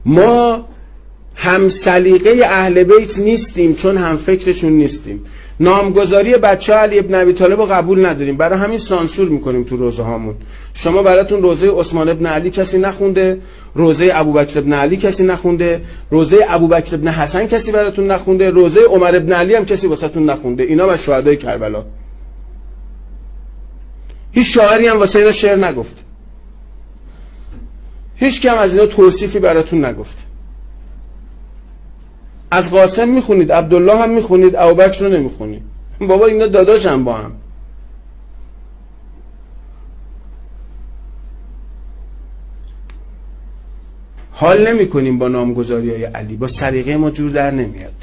ما هم سلیقه اهل بیت نیستیم چون هم فکرشون نیستیم. نامگذاری بچه علی ابن ابی طالب رو قبول نداریم، برای همین سانسور میکنیم تو روزه هامون. شما براتون روزه عثمان ابن علی کسی نخونده، روزه ابوبکر ابن علی کسی نخونده، روزه ابوبکر ابن حسن کسی براتون نخونده، روزه عمر ابن علی هم کسی واسهتون نخونده. اینا و شهدای کربلا. هیچ شاعری هم واسه اینا شعر نگفت، هیچ کم از اینا توصیفی براتون نگفت. از قاسم میخونید، عبدالله هم میخونید، ابوبکر رو نمیخونید. بابا اینا داداشم با هم. حال نمی کنیم با نامگذاری های علی، با سلیقه ما جور در نمیاد.